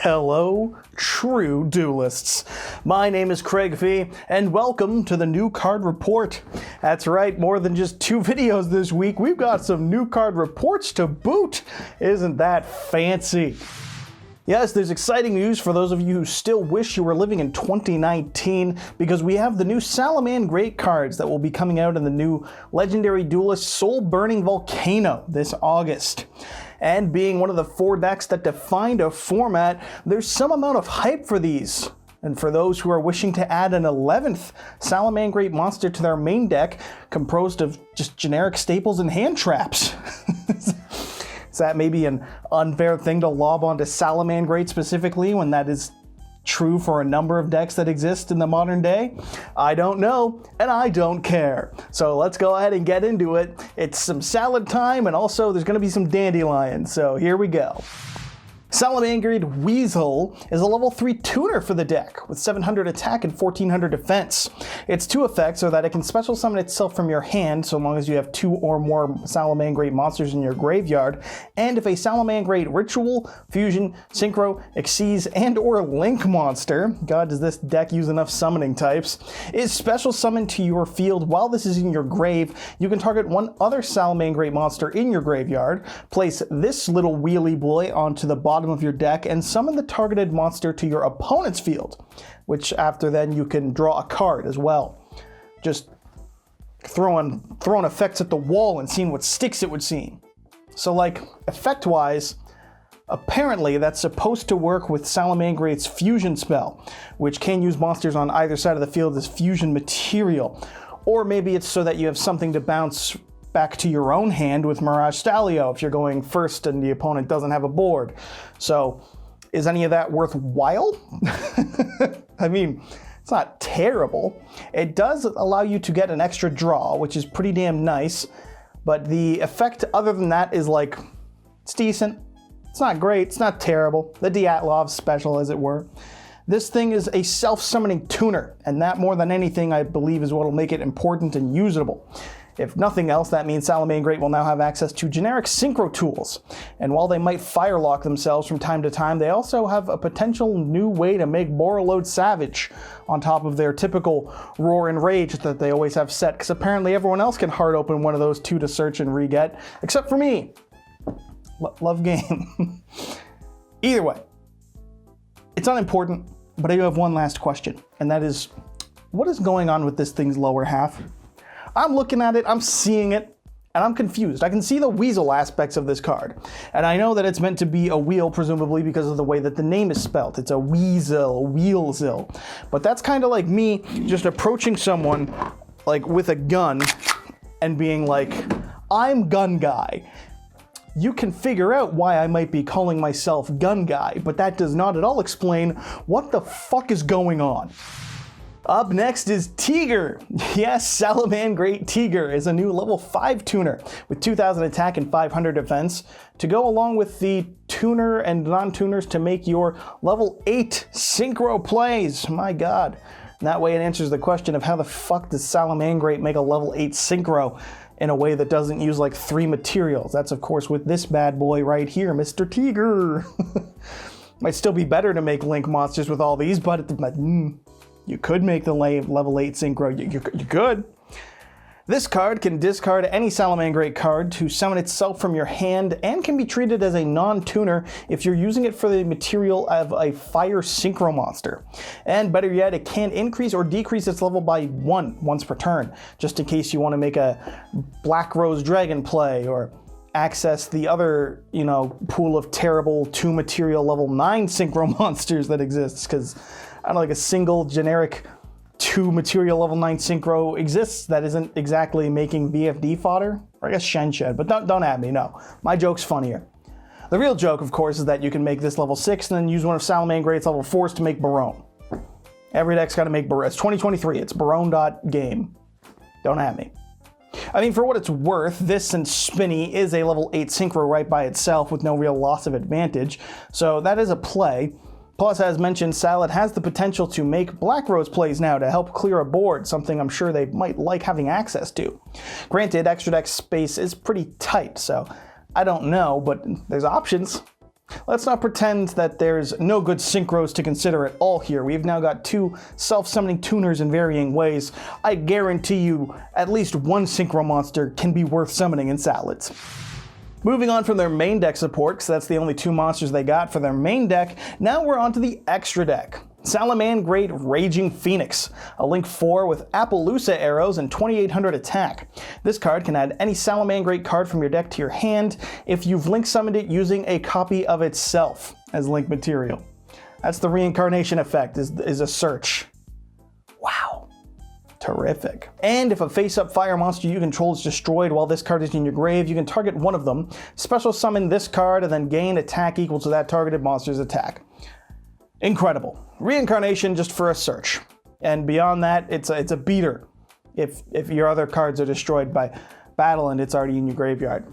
Hello, true duelists. My name is Craig V, and welcome to the new card report. That's right, more than just 2 videos this week, we've got some new card reports to boot. Isn't that fancy? Yes, there's exciting news for those of you who still wish you were living in 2019, because we have the new Salamangreat cards that will be coming out in the new Legendary Duelist Soulburning Volcano this August. And being one of the 4 decks that defined a format, there's some amount of hype for these. And for those who are wishing to add an 11th Salamangreat monster to their main deck, composed of just generic staples and hand traps. Is that maybe an unfair thing to lob onto Salamangreat specifically, when that is true for a number of decks that exist in the modern day? I don't know, and I don't care. So let's go ahead and get into it. It's some salad time, and also there's going to be some dandelions, so here we go. Salamangreat Weasel is a level 3 tuner for the deck, with 700 attack and 1400 defense. Its 2 effects are that it can special summon itself from your hand, so long as you have 2 or more Salamangreat monsters in your graveyard, and if a Salamangreat Ritual, Fusion, Synchro, Xyz, and or Link monster, God does this deck use enough summoning types, is special summoned to your field while this is in your grave, you can target one other Salamangreat monster in your graveyard, place this little wheelie boy onto the bottom of your deck, and summon the targeted monster to your opponent's field, which after then you can draw a card as well. Just throwing effects at the wall and seeing what sticks, it would seem. So like, effect-wise, apparently that's supposed to work with Salamangreat's fusion spell, which can use monsters on either side of the field as fusion material. Or maybe it's so that you have something to bounce back to your own hand with Mirage Stalio if you're going first and the opponent doesn't have a board. So is any of that worthwhile? I mean, it's not terrible. It does allow you to get an extra draw, which is pretty damn nice, but the effect other than that is like, it's decent. It's not great, it's not terrible. The Dyatlov special, as it were. This thing is a self-summoning tuner, and that more than anything I believe is what will make it important and usable. If nothing else, that means Salamangreat will now have access to generic Synchro tools. And while they might firelock themselves from time to time, they also have a potential new way to make Borreload Savage on top of their typical Roar and Rage that they always have set, because apparently everyone else can hard open one of those 2 to search and re-get, except for me. Love game. Either way, it's unimportant, but I do have one last question, and that is, what is going on with this thing's lower half? I'm looking at it, I'm seeing it, and I'm confused. I can see the weasel aspects of this card. And I know that it's meant to be a wheel, presumably because of the way that the name is spelled. It's a weasel, wheelzil. But that's kind of like me just approaching someone like with a gun and being like, I'm gun guy. You can figure out why I might be calling myself gun guy, but that does not at all explain what the fuck is going on. Up next is TEEGER. Yes, Salamangreat TEEGER is a new level 5 tuner with 2000 attack and 500 defense to go along with the tuner and non-tuners to make your level 8 Synchro plays. My god. And that way it answers the question of how the fuck does Salamangreat make a level 8 Synchro in a way that doesn't use like 3 materials. That's of course with this bad boy right here, Mr. TEEGER. Might still be better to make Link monsters with all these, but you could make the level 8 Synchro, you could. This card can discard any Salamangreat card to summon itself from your hand and can be treated as a non-tuner if you're using it for the material of a fire Synchro monster. And better yet, it can increase or decrease its level by 1 once per turn, just in case you want to make a Black Rose Dragon play or access the other, pool of terrible 2 material level 9 Synchro monsters that exists, because I don't know, like a single generic 2 material level 9 Synchro exists that isn't exactly making BFD fodder. Or I guess Shenshed, but don't at me, no. My joke's funnier. The real joke, of course, is that you can make this level 6 and then use one of Salamangreat's level 4s to make Barone. Every deck's gotta make Barone. It's 2023, it's Barone.game. Don't at me. I mean, for what it's worth, this and Spinny is a level 8 Synchro right by itself with no real loss of advantage, so that is a play. Plus, as mentioned, Salad has the potential to make Black Rose plays now to help clear a board, something I'm sure they might like having access to. Granted, extra deck space is pretty tight, so I don't know, but there's options. Let's not pretend that there's no good synchros to consider at all here. We've now got 2 self-summoning tuners in varying ways. I guarantee you at least one synchro monster can be worth summoning in salads. Moving on from their main deck support, because that's the only 2 monsters they got for their main deck, now we're on to the extra deck. Salamangreat Raging Phoenix, a Link 4 with Appaloosa arrows and 2800 attack. This card can add any Salamangreat card from your deck to your hand if you've Link summoned it using a copy of itself as Link material. That's the reincarnation effect, is a search. Wow. Terrific. And if a face-up fire monster you control is destroyed while this card is in your grave, you can target one of them, special summon this card, and then gain attack equal to that targeted monster's attack. Incredible. Reincarnation just for a search. And beyond that, it's a beater. If your other cards are destroyed by battle and it's already in your graveyard.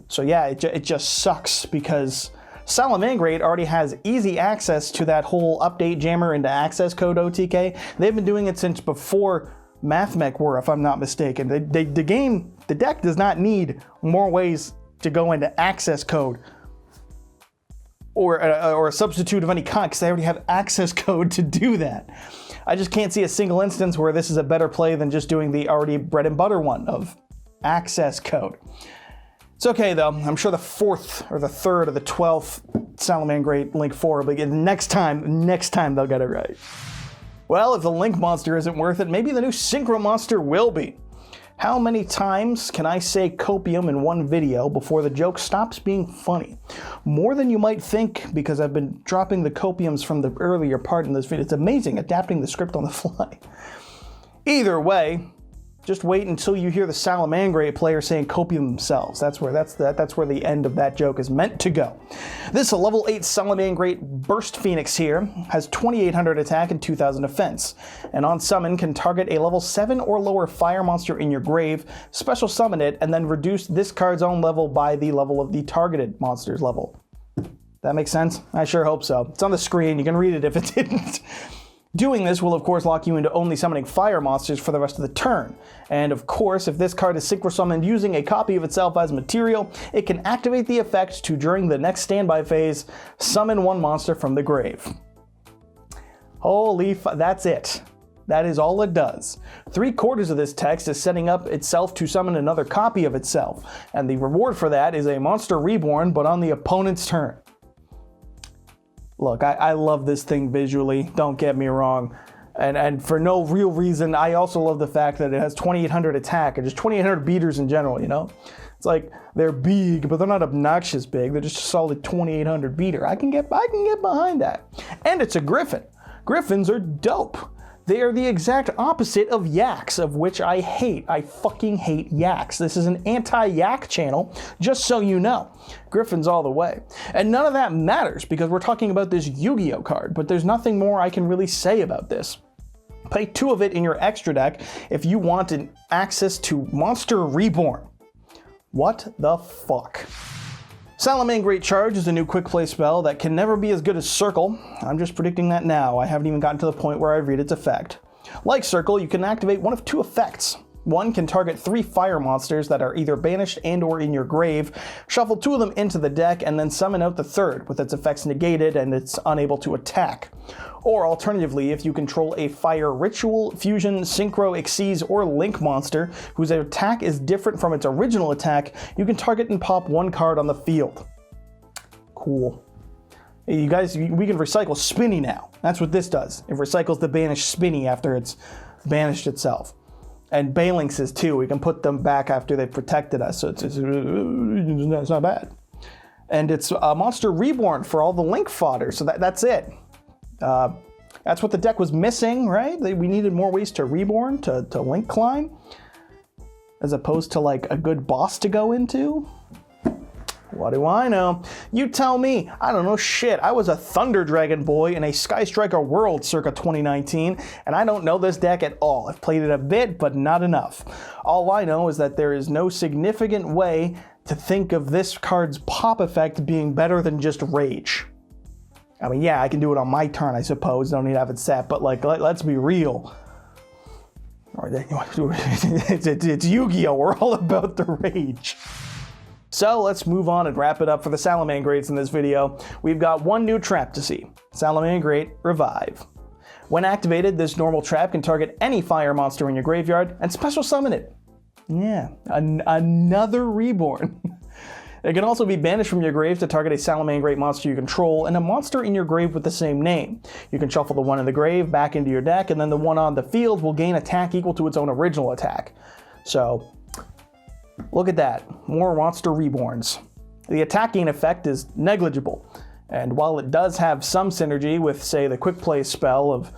So yeah, it just sucks because Salamangreat already has easy access to that whole update jammer into access code OTK. They've been doing it since before MathMech were, if I'm not mistaken. The deck does not need more ways to go into access code or a substitute of any kind, because they already have access code to do that. I just can't see a single instance where this is a better play than just doing the already bread and butter one of access code. It's okay though. I'm sure the 4th or the 3rd or the 12th Salamangreat Link 4 will begin next time they'll get it right. Well, if the Link monster isn't worth it, maybe the new Synchro monster will be. How many times can I say copium in one video before the joke stops being funny? More than you might think, because I've been dropping the copiums from the earlier part in this video. It's amazing adapting the script on the fly. Either way, just wait until you hear the Salamangreat player saying copium themselves. That's where the end of that joke is meant to go. This level 8 Salamangreat Burst Phoenix here has 2800 attack and 2000 defense, and on summon can target a level 7 or lower fire monster in your grave, special summon it, and then reduce this card's own level by the level of the targeted monster's level. That makes sense? I sure hope so. It's on the screen. You can read it if it didn't. Doing this will of course lock you into only summoning fire monsters for the rest of the turn. And of course, if this card is synchro summoned using a copy of itself as material, it can activate the effect to, during the next standby phase, summon one monster from the grave. That's it. That is all it does. 3/4 of this text is setting up itself to summon another copy of itself, and the reward for that is a monster reborn, but on the opponent's turn. Look, I love this thing visually, don't get me wrong. And for no real reason, I also love the fact that it has 2800 attack, and just 2800 beaters in general, you know? It's like, they're big, but they're not obnoxious big, they're just a solid 2800 beater. I can get behind that. And it's a griffin. Griffins are dope. They are the exact opposite of yaks, of which I hate. I fucking hate yaks. This is an anti-yak channel, just so you know. Griffins all the way. And none of that matters, because we're talking about this Yu-Gi-Oh card, but there's nothing more I can really say about this. Play 2 of it in your extra deck if you want an access to Monster Reborn. What the fuck? Salamangreat Charge is a new quick play spell that can never be as good as Circle. I'm just predicting that now. I haven't even gotten to the point where I read its effect. Like Circle, you can activate one of 2 effects. One can target 3 fire monsters that are either banished and or in your grave, shuffle 2 of them into the deck, and then summon out the 3rd with its effects negated and it's unable to attack. Or alternatively, if you control a Fire Ritual, Fusion, Synchro, Xyz, or Link monster whose attack is different from its original attack, you can target and pop 1 card on the field. Cool. You guys, we can recycle Spinny now. That's what this does. It recycles the banished Spinny after it's banished itself. And Balinxes too, we can put them back after they've protected us, so it's not bad. And it's a Monster Reborn for all the Link fodder, so that's it. That's what the deck was missing, right? We needed more ways to reborn, to Link climb, as opposed to like a good boss to go into. What do I know? You tell me. I don't know shit. I was a Thunder Dragon boy in a Sky Striker World circa 2019, and I don't know this deck at all. I've played it a bit, but not enough. All I know is that there is no significant way to think of this card's pop effect being better than just Rage. I mean, yeah, I can do it on my turn, I suppose. Don't need to have it set, but like, let's be real. It's Yu-Gi-Oh! We're all about the Rage. So let's move on and wrap it up for the Salamangreats in this video. We've got one new trap to see, Salamangreat Revive. When activated, this normal trap can target any fire monster in your graveyard and special summon it. Yeah, another reborn. It can also be banished from your grave to target a Salamangreat monster you control and a monster in your grave with the same name. You can shuffle the one in the grave back into your deck, and then the one on the field will gain attack equal to its own original attack. So, look at that. More monster reborns. The attacking effect is negligible, and while it does have some synergy with, say, the quick play spell of,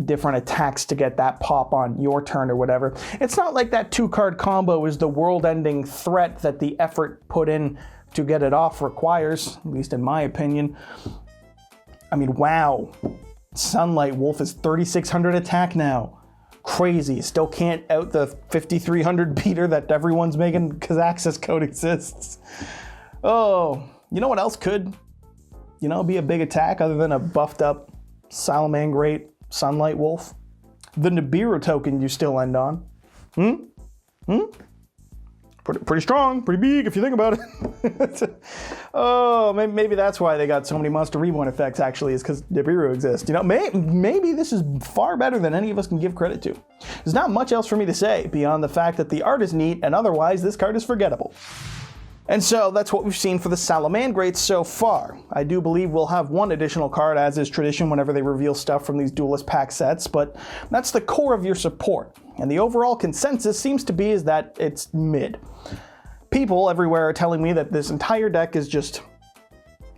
different attacks to get that pop on your turn or whatever, it's not like that 2-card combo is the world-ending threat that the effort put in to get it off requires, at least in my opinion. I mean, wow. Sunlight Wolf is 3,600 attack now. Crazy. Still can't out the 5,300 beater that everyone's making because access code exists. Oh, you know what else could, be a big attack other than a buffed up Salamangreat Sunlight Wolf? The Nibiru token you still end on. Pretty strong, pretty big if you think about it. Oh, maybe that's why they got so many monster reborn effects, actually, is because Nibiru exists. Maybe this is far better than any of us can give credit to. There's not much else for me to say beyond the fact that the art is neat, and otherwise this card is forgettable. And so that's what we've seen for the Salamangreats so far. I do believe we'll have one additional card, as is tradition whenever they reveal stuff from these Duelist pack sets, but that's the core of your support. And the overall consensus seems to be is that it's mid. People everywhere are telling me that this entire deck is just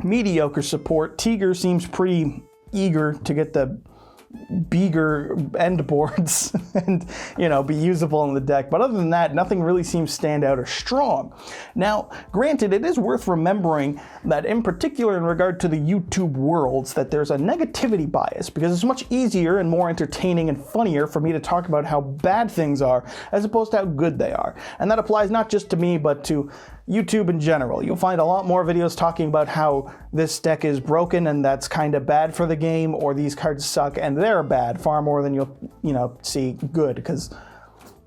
mediocre support. TEEGER seems pretty eager to get the bigger end boards and, be usable in the deck. But other than that, nothing really seems stand out or strong. Now, granted, it is worth remembering that in particular in regard to the YouTube worlds, that there's a negativity bias because it's much easier and more entertaining and funnier for me to talk about how bad things are as opposed to how good they are. And that applies not just to me, but to YouTube in general. You'll find a lot more videos talking about how this deck is broken and that's kind of bad for the game, or these cards suck and they're bad, far more than you'll see good, because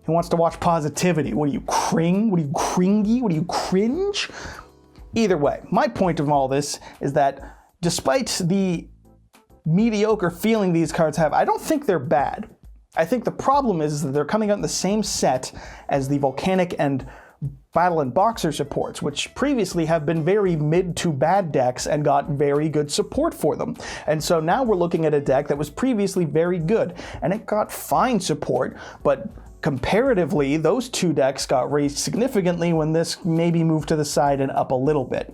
who wants to watch positivity? What are you, cringy? What are you, cringy? What are you, cringe? Either way, my point of all this is that despite the mediocre feeling these cards have, I don't think they're bad. I think the problem is that they're coming out in the same set as the Volcanic and Battlin Boxer supports, which previously have been very mid to bad decks and got very good support for them. And so now we're looking at a deck that was previously very good, and it got fine support, but comparatively, those two decks got raised significantly when this maybe moved to the side and up a little bit.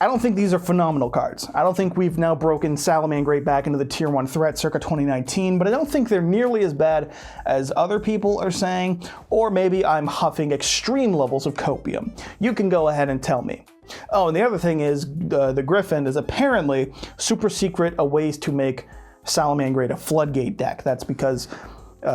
I don't think these are phenomenal cards. I don't think we've now broken Salamangreat back into the tier 1 threat circa 2019, but I don't think they're nearly as bad as other people are saying, or maybe I'm huffing extreme levels of copium. You can go ahead and tell me. Oh, and the other thing is, the Griffin is apparently super secret a ways to make Salamangreat a floodgate deck. That's because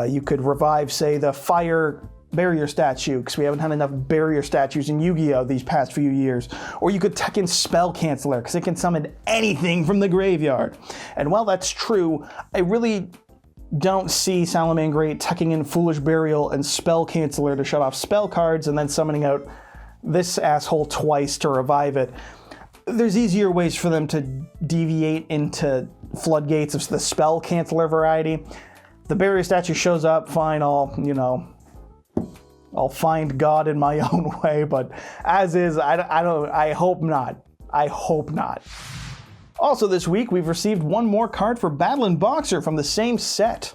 you could revive, say, the fire barrier statue, because we haven't had enough barrier statues in Yu-Gi-Oh! These past few years. Or you could tuck in Spell Canceller, because it can summon anything from the graveyard. And while that's true, I really don't see Salamangreat tucking in Foolish Burial and Spell Canceller to shut off spell cards and then summoning out this asshole twice to revive it. There's easier ways for them to deviate into floodgates of the Spell Canceller variety. The barrier statue shows up, fine, I'll find God in my own way, but as is, I hope not. I hope not. Also this week, we've received one more card for Battlin Boxer from the same set.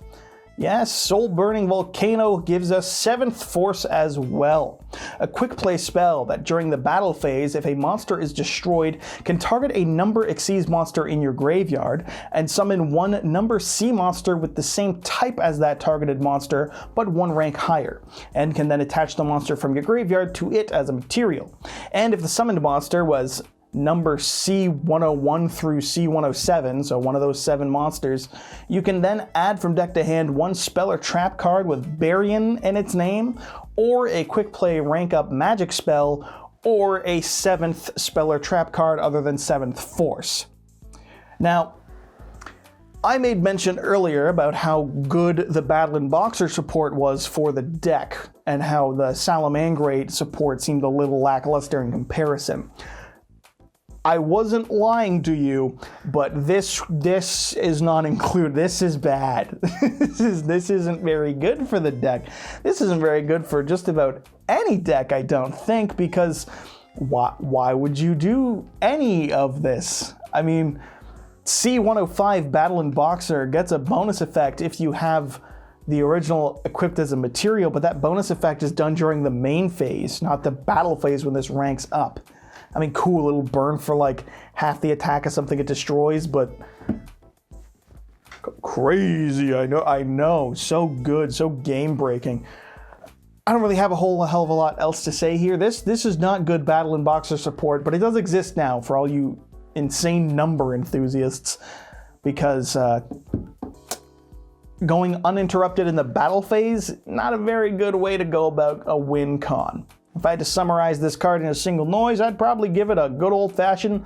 Yes, Soul-Burning Volcano gives us 7th Force as well. A quick play spell that during the battle phase, if a monster is destroyed, can target a number Xyz monster in your graveyard and summon one number C monster with the same type as that targeted monster, but 1 rank higher, and can then attach the monster from your graveyard to it as a material. And if the summoned monster was number C101 through C107, so one of those 7 monsters, you can then add from deck to hand 1 spell or trap card with Baryon in its name, or a quick play rank up magic spell, or a 7th spell or trap card other than 7th Force. Now, I made mention earlier about how good the Battlin Boxer support was for the deck, and how the Salamangreat support seemed a little lackluster in comparison. I wasn't lying to you, but this is not included. This is bad. This isn't very good for the deck. This isn't very good for just about any deck, I don't think, because why would you do any of this? I mean, C105 Battlin Boxer gets a bonus effect if you have the original equipped as a material, but that bonus effect is done during the main phase, not the battle phase when this ranks up. I mean, cool, it'll burn for like half the attack of something it destroys, but crazy, I know, so good, so game-breaking. I don't really have a whole hell of a lot else to say here. This is not good Battlin Boxer support, but it does exist now for all you insane number enthusiasts, because going uninterrupted in the battle phase, not a very good way to go about a win con. If I had to summarize this card in a single noise, I'd probably give it a good old-fashioned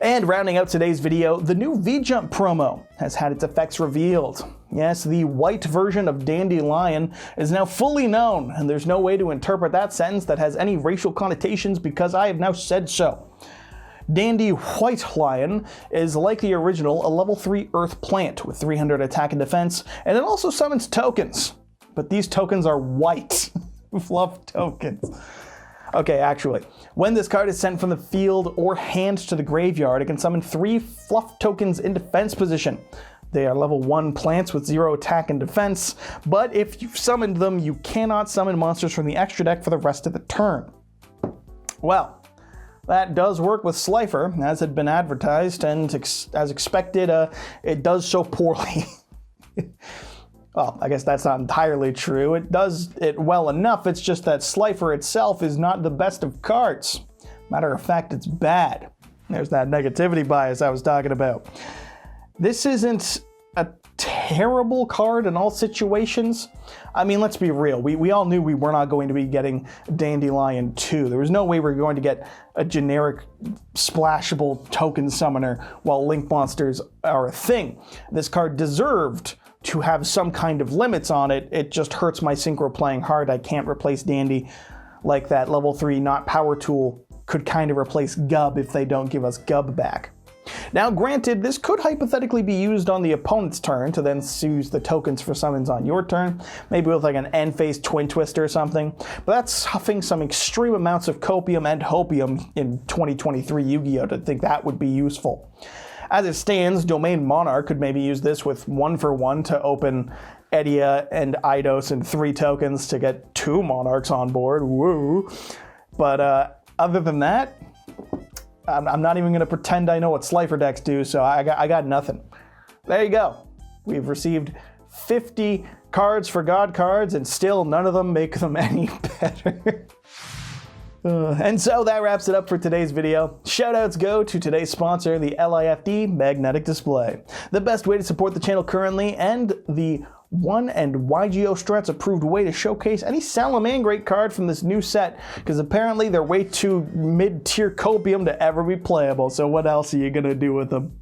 And rounding out today's video, the new V-Jump promo has had its effects revealed. Yes, the white version of Dandelion is now fully known, and there's no way to interpret that sentence that has any racial connotations because I have now said so. Dandy White Lion is like the original, a level 3 Earth plant with 300 attack and defense, and it also summons tokens. But these tokens are white. Fluff tokens. Okay, actually, when this card is sent from the field or hand to the graveyard, it can summon 3 fluff tokens in defense position. They are level 1 plants with 0 attack and defense, but if you've summoned them, you cannot summon monsters from the extra deck for the rest of the turn. Well, that does work with Slifer, as had been advertised, and as expected, it does so poorly. Well, I guess that's not entirely true. It does it well enough, it's just that Slifer itself is not the best of cards. Matter of fact, it's bad. There's that negativity bias I was talking about. This isn't a terrible card in all situations. I mean, let's be real. We all knew we were not going to be getting Dandelion 2. There was no way we were going to get a generic splashable token summoner while Link monsters are a thing. This card deserved to have some kind of limits on it. It just hurts my Synchro playing hard. I can't replace Dandy like that level 3 not power tool could kind of replace Gub if they don't give us Gub back. Now granted, this could hypothetically be used on the opponent's turn to then use the tokens for summons on your turn, maybe with like an end phase Twin Twister or something, but that's huffing some extreme amounts of copium and hopium in 2023 Yu-Gi-Oh! To think that would be useful. As it stands, Domain Monarch could maybe use this with 1-for-1 to open Edia and Eidos and 3 tokens to get 2 Monarchs on board, woo! But other than that, I'm not even going to pretend I know what Slifer decks do, so I got nothing. There you go. We've received 50 cards for God cards, and still none of them make them any better. And so that wraps it up for today's video. Shoutouts go to today's sponsor, the LIFD Magnetic Display. The best way to support the channel currently, and the one and Yugioh Strats approved way to showcase any Salamangreat card from this new set, because apparently they're way too mid-tier copium to ever be playable, so what else are you gonna do with them?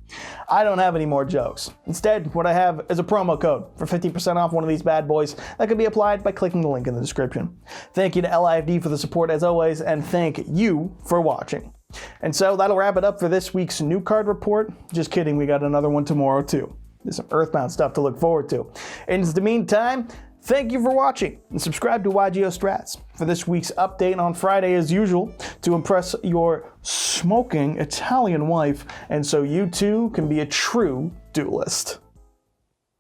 I don't have any more jokes. Instead, what I have is a promo code for 50% off one of these bad boys that can be applied by clicking the link in the description. Thank you to LIFD for the support as always, and thank you for watching. And so that'll wrap it up for this week's new card report. Just kidding, we got another one tomorrow too. There's some Earthbound stuff to look forward to. In the meantime, thank you for watching, and subscribe to Yugioh Strats for this week's update on Friday as usual to impress your smoking Italian wife, and so you too can be a true duelist.